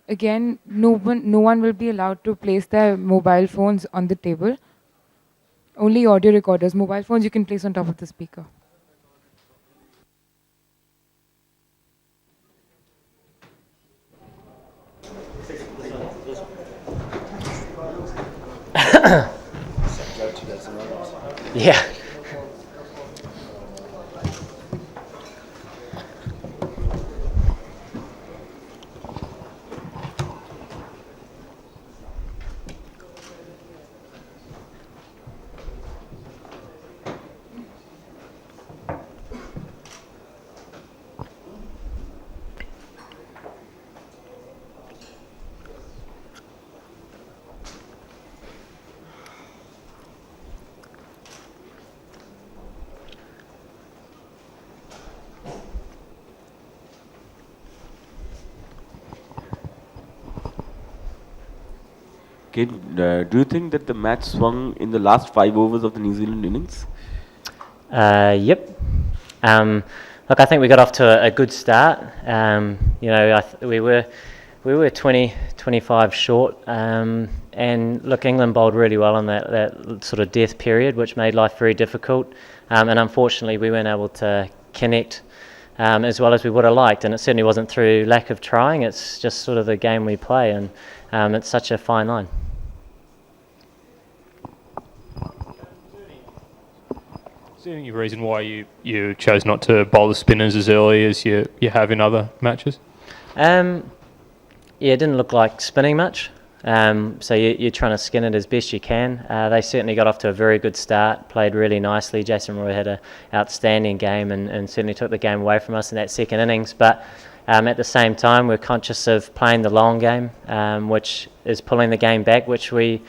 Again, no one will be allowed to place their mobile phones on the table. Only audio recorders. Mobile phones you can place on top of the speaker. Yeah. Okay, do you think that the match swung in the last 5 overs of the New Zealand innings? Yep. Look, I think we got off to a good start. We were 20, 25 short, and look, England bowled really well in that sort of death period, which made life very difficult. And unfortunately, we weren't able to connect as well as we would have liked. And it certainly wasn't through lack of trying. It's just sort of the game we play, and it's such a fine line. Is there any reason why you chose not to bowl the spinners as early as you have in other matches? Yeah, it didn't look like spinning much. So you're trying to skin it as best you can. They certainly got off to a very good start, played really nicely. Jason Roy had an outstanding game and certainly took the game away from us in that second innings. But at the same time, we're conscious of playing the long game, which is pulling the game back, which we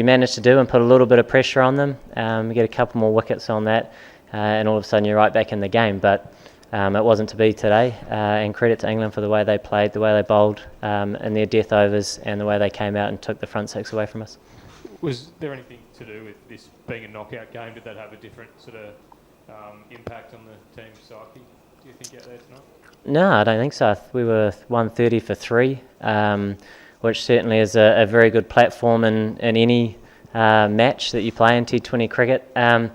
managed to do and put a little bit of pressure on them. We get a couple more wickets on that, and all of a sudden you're right back in the game. But it wasn't to be today, and credit to England for the way they played, the way they bowled in their death overs, and the way they came out and took the front six away from us. Was there anything to do with this being a knockout game? Did that have a different sort of impact on the team's psyche, do you think, out there tonight? No, I don't think so. We were 130 for 3, which certainly is a very good platform in any match that you play in T20 cricket. And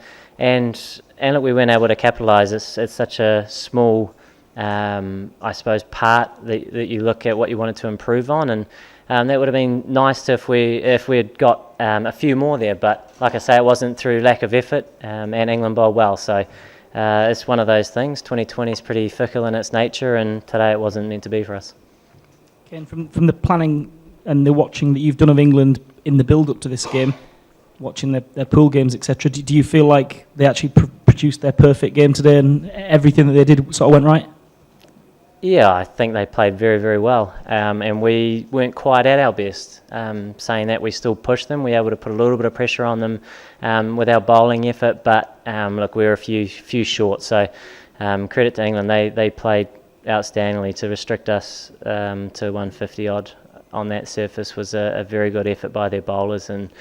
look, we weren't able to capitalise. It's such a small, I suppose, part that you look at what you wanted to improve on, and that would have been nice if we had got a few more there. But like I say, it wasn't through lack of effort, and England bowled well. So it's one of those things. 2020 is pretty fickle in its nature, and today it wasn't meant to be for us. Ken, from the planning and the watching that you've done of England in the build-up to this game, watching their pool games, etc., do you feel like they actually produced their perfect game today and everything that they did sort of went right? Yeah, I think they played very, very well, and we weren't quite at our best. Saying that, we still pushed them. We were able to put a little bit of pressure on them with our bowling effort, but look, we were a few short. So credit to England, they played outstandingly. To restrict us to 150 odd on that surface was a very good effort by their bowlers, and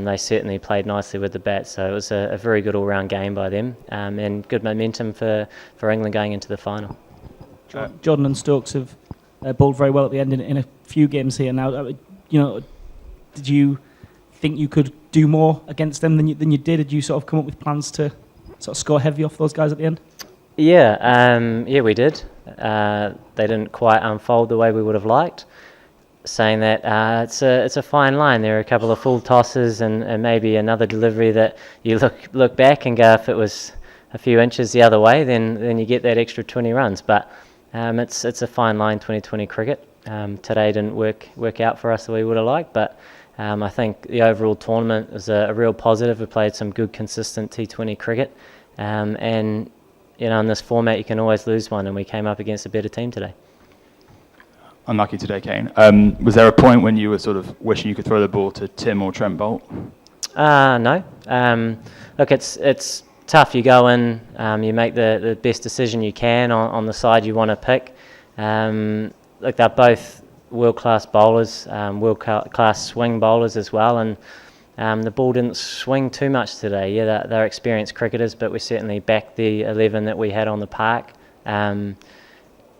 they certainly played nicely with the bat. So it was a very good all-round game by them, and good momentum for England going into the final. Jordan and Stokes have bowled very well at the end in a few games here now. Did you think you could do more against them than you did? Did you sort of come up with plans to sort of score heavy off those guys at the end? Yeah, we did. They didn't quite unfold the way we would have liked. Saying that, it's a fine line. There are a couple of full tosses and maybe another delivery that you look back and go, if it was a few inches the other way, then you get that extra 20 runs. But it's a fine line, 2020 cricket. Today didn't work out for us the way we would have liked, but I think the overall tournament is a real positive. We played some good, consistent T20 cricket, and in this format you can always lose one, and we came up against a better team today. Unlucky today, Kane. Was there a point when you were sort of wishing you could throw the ball to Tim or Trent Bolt? No. Look, it's tough. You go in, you make the best decision you can on the side you want to pick. Look, they're both world-class bowlers, world-class swing bowlers as well, and the ball didn't swing too much today. Yeah, they're experienced cricketers, but we certainly backed the 11 that we had on the park.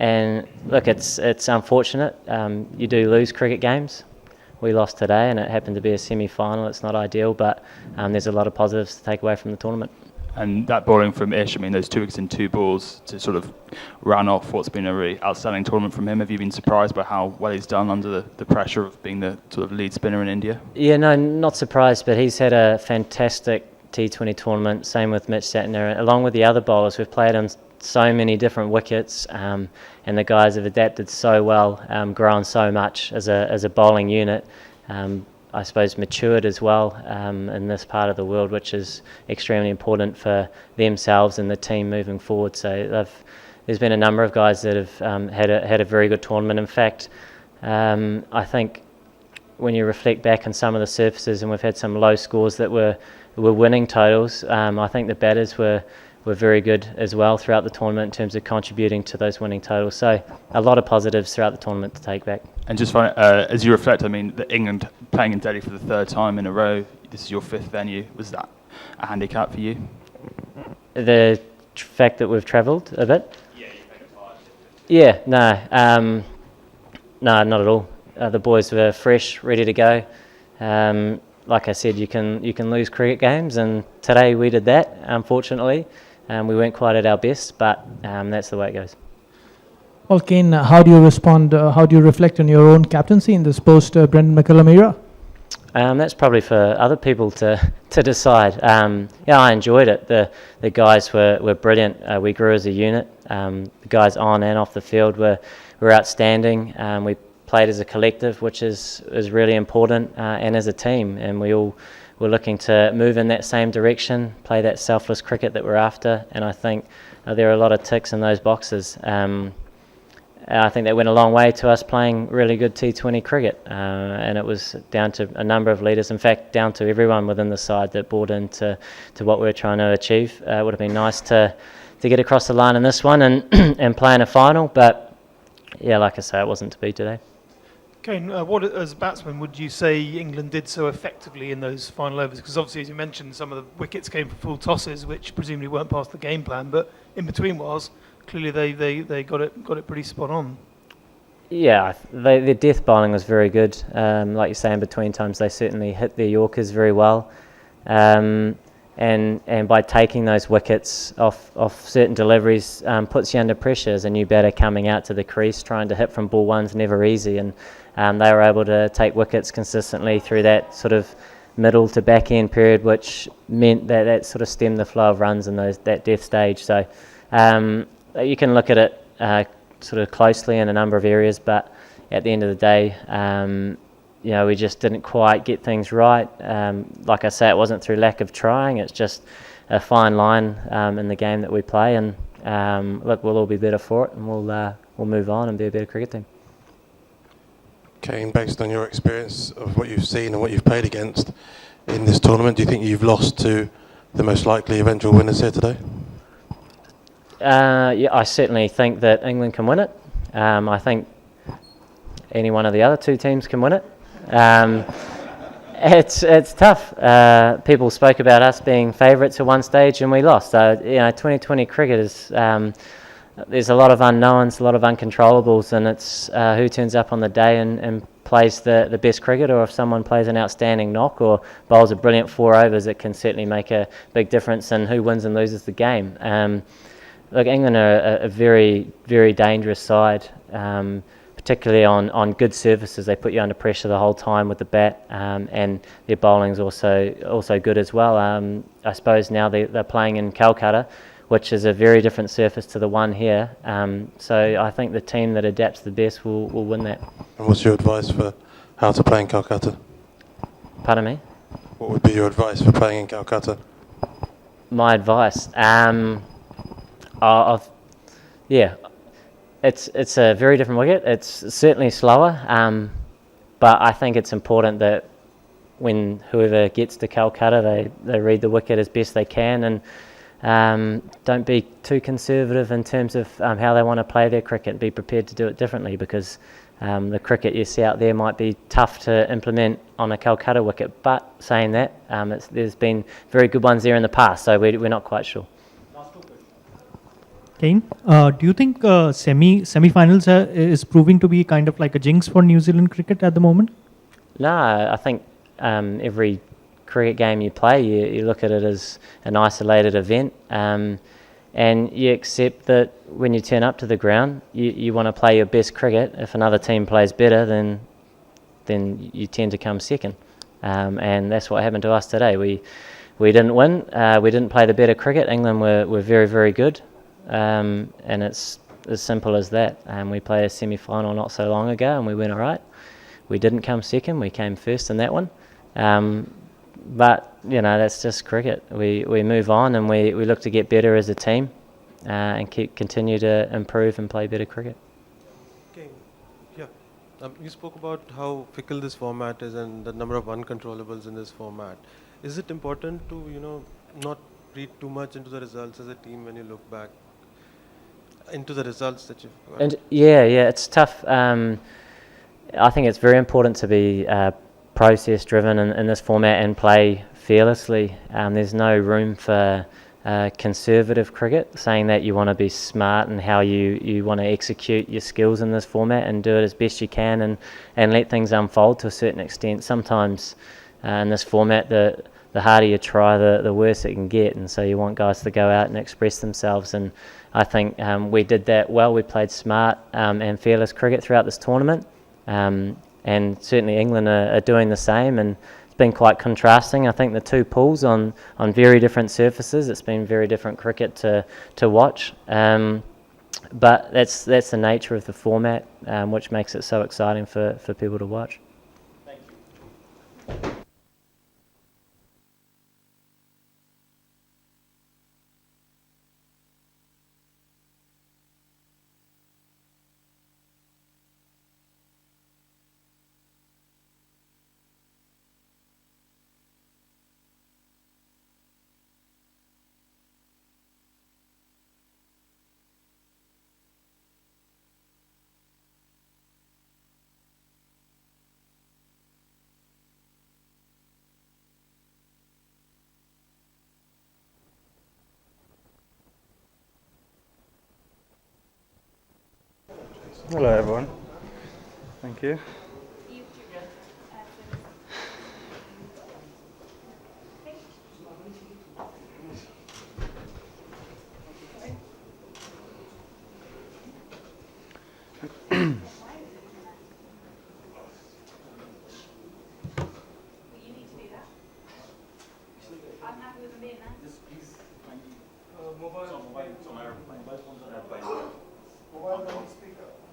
and look, it's unfortunate. You do lose cricket games. We lost today, and it happened to be a semi-final. It's not ideal, but there's a lot of positives to take away from the tournament. And that bowling from Ish, I mean, those 2 wickets in 2 balls to sort of run off what's been a really outstanding tournament from him. Have you been surprised by how well he's done under the pressure of being the sort of lead spinner in India? Yeah, no, not surprised, but he's had a fantastic T20 tournament. Same with Mitch Satner. Along with the other bowlers, we've played on so many different wickets, and the guys have adapted so well, grown so much as a bowling unit. I suppose matured as well in this part of the world, which is extremely important for themselves and the team moving forward. So there's been a number of guys that have had a very good tournament. In fact, I think when you reflect back on some of the surfaces, and we've had some low scores that were winning totals, I think the batters were very good as well throughout the tournament in terms of contributing to those winning totals. So a lot of positives throughout the tournament to take back. And just as you reflect, I mean, England playing in Delhi for the 3rd time in a row, this is your 5th venue. Was that a handicap for you? The fact that we've travelled a bit? Yeah, you think it's hard. Yeah, no, not at all. The boys were fresh, ready to go. Like I said, you can lose cricket games, and today we did that, unfortunately. We weren't quite at our best, but that's the way it goes. Well, Kane, how do you respond, how do you reflect on your own captaincy in this post-Brendan McCullum era? That's probably for other people to decide. Yeah, I enjoyed it. The guys were brilliant. We grew as a unit. The guys on and off the field were outstanding. We played as a collective, which is really important, and as a team. And we all were looking to move in that same direction, play that selfless cricket that we're after. And I think there are a lot of ticks in those boxes. I think that went a long way to us playing really good T20 cricket, and it was down to a number of leaders, in fact down to everyone within the side that bought into what we were trying to achieve. It would have been nice to get across the line in this one and play in a final, but yeah, like I say, it wasn't to be today. Kane, what as a batsman would you say England did so effectively in those final overs? Because obviously, as you mentioned, some of the wickets came from full tosses, which presumably weren't part of the game plan, but in between clearly they got it pretty spot on. Yeah, their death bowling was very good. Like you say, in between times they certainly hit their Yorkers very well. And by taking those wickets off certain deliveries puts you under pressure as a new batter coming out to the crease. Trying to hit from ball one's never easy, and they were able to take wickets consistently through that sort of middle to back end period, which meant that sort of stemmed the flow of runs in that death stage. So you can look at it sort of closely in a number of areas, but at the end of the day, we just didn't quite get things right. Like I say, it wasn't through lack of trying. It's just a fine line in the game that we play. And look, we'll all be better for it, and we'll move on and be a better cricket team. Kane, based on your experience of what you've seen and what you've played against in this tournament, do you think you've lost to the most likely eventual winners here today? Yeah, I certainly think that England can win it. I think any one of the other two teams can win it. It's tough. People spoke about us being favourites at one stage and we lost. So 2020 cricket is there's a lot of unknowns, a lot of uncontrollables, and it's who turns up on the day and plays the best cricket, or if someone plays an outstanding knock or bowls a brilliant 4 overs, it can certainly make a big difference in who wins and loses the game. Look, England are a very, very dangerous side. Particularly on good surfaces, they put you under pressure the whole time with the bat, and their bowling's also good as well. I suppose now they're playing in Calcutta, which is a very different surface to the one here. So I think the team that adapts the best will win that. And what's your advice for how to play in Calcutta? Pardon me? What would be your advice for playing in Calcutta? My advice? It's a very different wicket. It's certainly slower, but I think it's important that when whoever gets to Calcutta, they read the wicket as best they can, and don't be too conservative in terms of how they want to play their cricket. Be prepared to do it differently, because the cricket you see out there might be tough to implement on a Calcutta wicket. But saying that, there's been very good ones there in the past, so we're not quite sure. Kane, do you think semi-finals is proving to be kind of like a jinx for New Zealand cricket at the moment? No, I think every cricket game you play, you look at it as an isolated event, and you accept that when you turn up to the ground, you want to play your best cricket. If another team plays better, then you tend to come second, and that's what happened to us today. We didn't win. We didn't play the better cricket. England were very, very good, and it's as simple as that. We played a semi-final not so long ago, and we went all right. We didn't come second. We came first in that one. But, that's just cricket. We move on, and we look to get better as a team and continue to improve and play better cricket. Okay. Yeah. You spoke about how fickle this format is and the number of uncontrollables in this format. Is it important to, not read too much into the results as a team when you look back into the results that you've got? And yeah, it's tough. I think it's very important to be process-driven in this format and play fearlessly. There's no room for conservative cricket, saying that you want to be smart and how you want to execute your skills in this format and do it as best you can and let things unfold to a certain extent. Sometimes in this format, the harder you try, the worse it can get, and so you want guys to go out and express themselves, and I think we did that well. We played smart and fearless cricket throughout this tournament, and certainly England are doing the same, and it's been quite contrasting. I think the two pools on very different surfaces, it's been very different cricket to watch, but that's the nature of the format, which makes it so exciting for people to watch. Hello everyone. Thank you.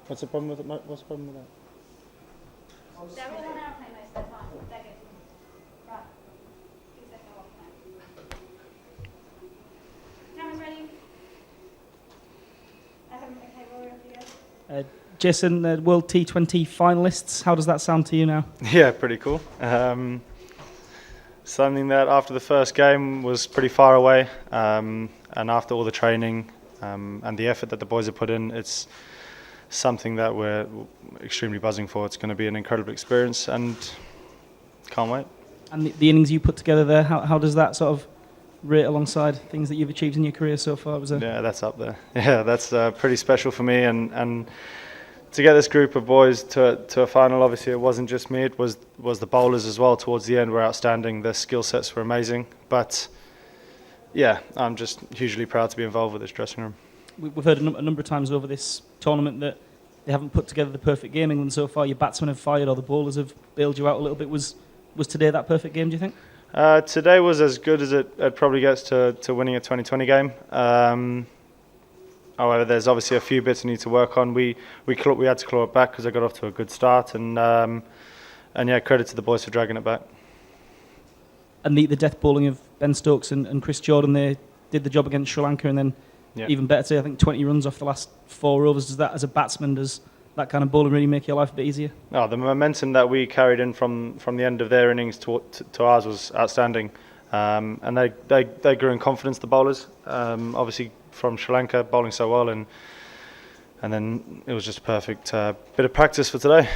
What's the problem with it? What's the problem with that? They're all on airplane mode, so they're fine. They're good. Right. Keep that go off now. Cameras ready? Okay, Rory, off you go. Jason, the World T20 finalists, how does that sound to you now? Yeah, pretty cool. Something that after the first game was pretty far away, and after all the training and the effort that the boys have put in, it's something that we're extremely buzzing for. It's going to be an incredible experience and can't wait. And the innings you put together there, how does that sort of rate alongside things that you've achieved in your career so far? Yeah, that's up there. Yeah, that's pretty special for me, and to get this group of boys to a final, obviously it wasn't just me, it was the bowlers as well. Towards the end were outstanding, their skill sets were amazing, but yeah, I'm just hugely proud to be involved with this dressing room. We've heard a number of times over this tournament that they haven't put together the perfect game. England so far, your batsmen have fired or the bowlers have bailed you out a little bit. Was today that perfect game, do you think? Today was as good as it probably gets to winning a 2020 game. However, there's obviously a few bits we need to work on. We had to claw it back because I got off to a good start, and yeah, credit to the boys for dragging it back. And the death bowling of Ben Stokes and Chris Jordan, they did the job against Sri Lanka, and then even better today, I think 20 runs off the last 4 overs. Does that, as a batsman, does that kind of bowling really make your life a bit easier? No, the momentum that we carried in from the end of their innings to ours was outstanding, and they grew in confidence, the bowlers. Obviously from Sri Lanka, bowling so well, and then it was just a perfect bit of practice for today.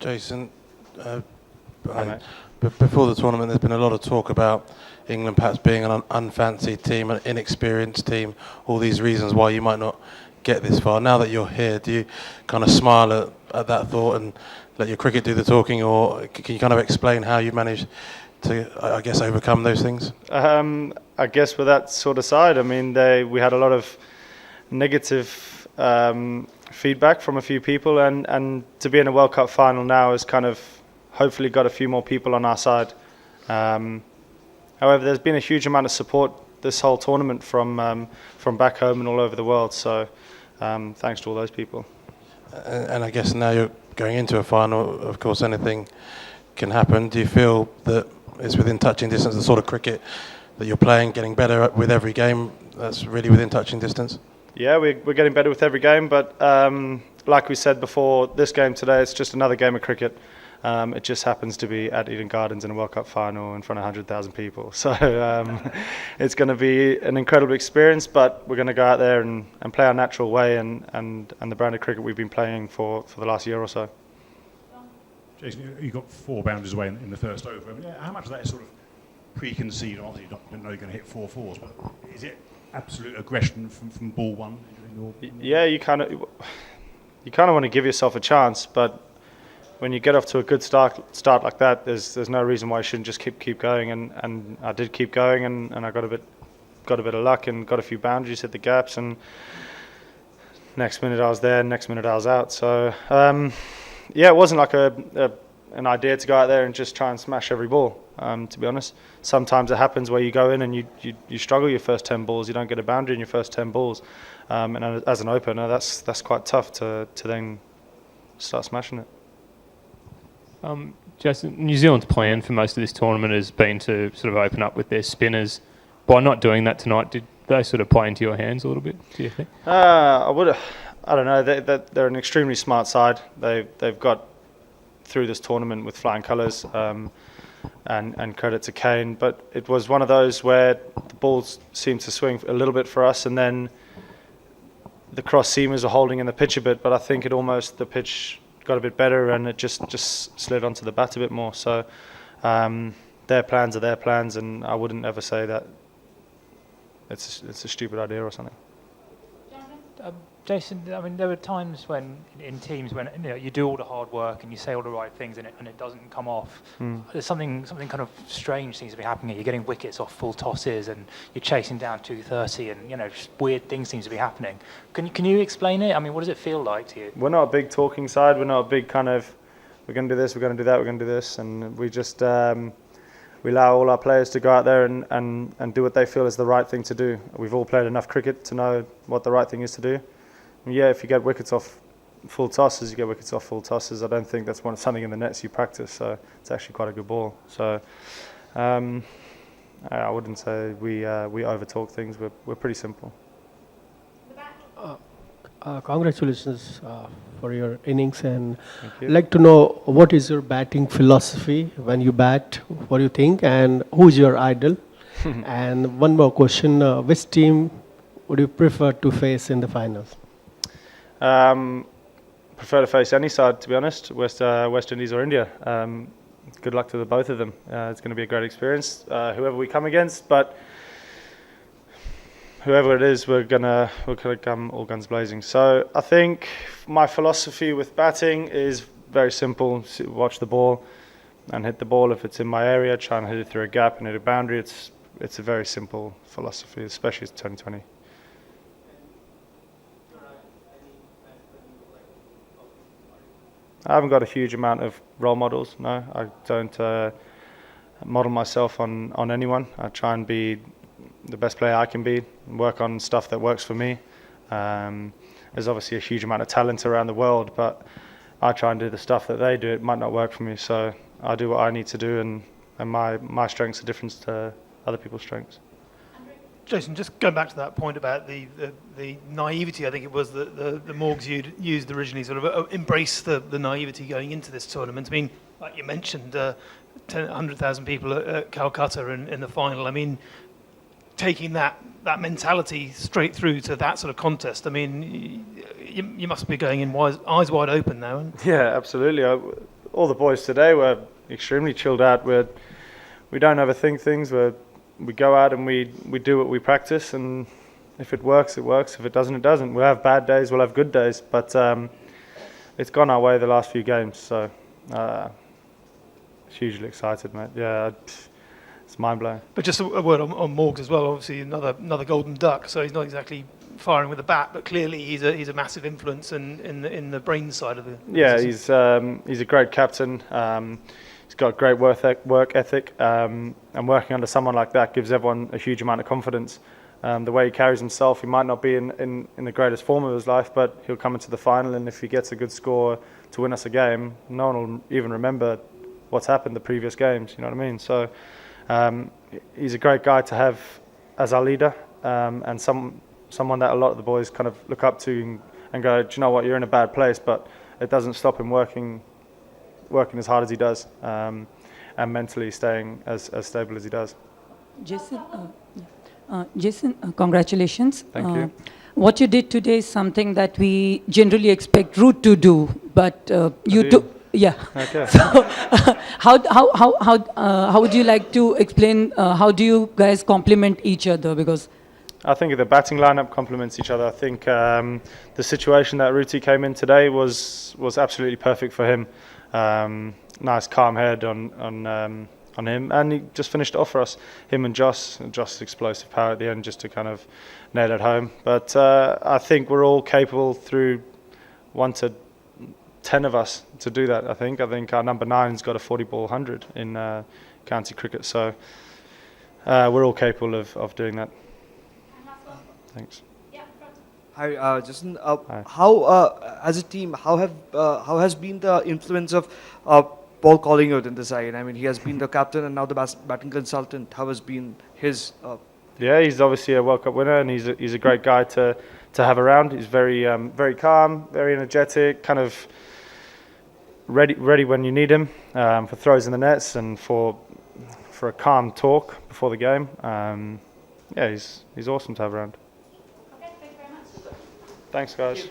Jason, But before the tournament, there's been a lot of talk about England perhaps being an unfancied team, an inexperienced team, all these reasons why you might not get this far. Now that you're here, do you kind of smile at that thought and let your cricket do the talking, or can you kind of explain how you managed to, I guess, overcome those things? I guess with that sort of side, I mean, we had a lot of negative feedback from a few people, and to be in a World Cup final now has kind of hopefully got a few more people on our side. However, there's been a huge amount of support this whole tournament from back home and all over the world, so thanks to all those people. And I guess now you're going into a final, of course anything can happen. Do you feel that it's within touching distance, the sort of cricket that you're playing, getting better with every game, that's really within touching distance? Yeah, we're getting better with every game, but like we said before, this game today, it's just another game of cricket. It just happens to be at Eden Gardens in a World Cup final in front of 100,000 people. So it's going to be an incredible experience, but we're going to go out there and play our natural way and the brand of cricket we've been playing for the last year or so. Jason, you got 4 boundaries away in the first over. I mean, how much of that is sort of preconceived? Obviously, you don't know you're going to hit 4 fours, but is it absolute aggression from ball one? Yeah, you kind of want to give yourself a chance, but when you get off to a good start like that, there's no reason why you shouldn't just keep going. And I did keep going, and I got a bit of luck and got a few boundaries, hit the gaps, and next minute I was there, next minute I was out. So yeah, it wasn't like an idea to go out there and just try and smash every ball. To be honest, sometimes it happens where you go in and you struggle your first 10 balls, you don't get a boundary in your first 10 balls, and as an opener, that's quite tough to then start smashing it. Jason, New Zealand's plan for most of this tournament has been to sort of open up with their spinners. By not doing that tonight, did they sort of play into your hands a little bit, do you think? I don't know. They're an extremely smart side. They've got through this tournament with flying colours, and credit to Kane. But it was one of those where the balls seemed to swing a little bit for us, and then the cross seamers were holding in the pitch a bit. But I think the pitch got a bit better, and it just slid onto the bat a bit more. So their plans are their plans, and I wouldn't ever say that it's a stupid idea or something. Jason, I mean, there were times when in teams when you do all the hard work and you say all the right things and it doesn't come off. There's something kind of strange seems to be happening. You're getting wickets off full tosses and you're chasing down 230, and just weird things seem to be happening. Can you explain it? I mean, what does it feel like to you? We're not a big talking side. We're not a big kind of we're going to do this, we're going to do that, we're going to do this, and we just we allow all our players to go out there and do what they feel is the right thing to do. We've all played enough cricket to know what the right thing is to do. Yeah, if you get wickets off full tosses, you get wickets off full tosses. I don't think that's something in the nets you practice, so it's actually quite a good ball. So I wouldn't say we overtalk things. We're pretty simple. Congratulations for your innings, and I'd like to know what is your batting philosophy when you bat, what do you think, and who's your idol? And one more question, which team would you prefer to face in the finals? Prefer to face any side, to be honest, West Indies or India. Good luck to the both of them. It's going to be a great experience, whoever we come against, but whoever it is, we're gonna come all guns blazing. So I think my philosophy with batting is very simple: watch the ball and hit the ball if it's in my area. Try and hit it through a gap and hit a boundary. It's a very simple philosophy, especially as 2020. I haven't got a huge amount of role models. No, I don't model myself on anyone. I try and be the best player I can be, and work on stuff that works for me. There's obviously a huge amount of talent around the world, but I try and do the stuff that they do. It might not work for me, so I do what I need to do, and my strengths are different to other people's strengths. Jason, just going back to that point about the naivety, I think it was that the Morgs used originally, sort of embrace the naivety going into this tournament. I mean, like you mentioned, 100,000 people at Calcutta in the final. I mean, taking that mentality straight through to that sort of contest, I mean, you must be going in eyes wide open now. Yeah, absolutely. All the boys today were extremely chilled out. We don't overthink things. We go out and we do what we practice, and if it works, it works. If it doesn't, it doesn't. We'll have bad days, we'll have good days, but it's gone our way the last few games, so hugely excited, mate. Yeah, it's mind-blowing. But just a word on Morgs as well. Obviously, another golden duck. So he's not exactly firing with a bat, but clearly he's a massive influence in the brain side of the. Yeah, he's a great captain. He's got great work ethic, and working under someone like that gives everyone a huge amount of confidence. The way he carries himself, he might not be in the greatest form of his life, but he'll come into the final, and if he gets a good score to win us a game, no one will even remember what's happened the previous games. You know what I mean? So he's a great guy to have as our leader, and someone that a lot of the boys kind of look up to and go, do you know what, you're in a bad place, but it doesn't stop him working as hard as he does, and mentally staying as stable as he does. Jason, congratulations. Thank you. What you did today is something that we generally expect Root to do, but you took. Yeah. Okay. So, how would you like to explain? How do you guys complement each other? Because I think the batting lineup complements each other. I think the situation that Ruti came in today was absolutely perfect for him. Nice calm head on him, and he just finished it off for us. Him and Josh's explosive power at the end just to kind of nail it home. But I think we're all capable through 1 to 10 of us to do that. I think our number 9's got a 40-ball 100 in county cricket, so we're all capable of doing that. Thanks. Hi, Jason. How, as a team, how has been the influence of Paul Collingwood in the side? I mean, he has been the captain and now the batting consultant. How has been his? Yeah, he's obviously a World Cup winner, and he's a great guy to have around. He's very calm, very energetic, kind of ready when you need him, for throws in the nets and for a calm talk before the game. Yeah, he's awesome to have around. Okay, thank you very much. Thanks, guys.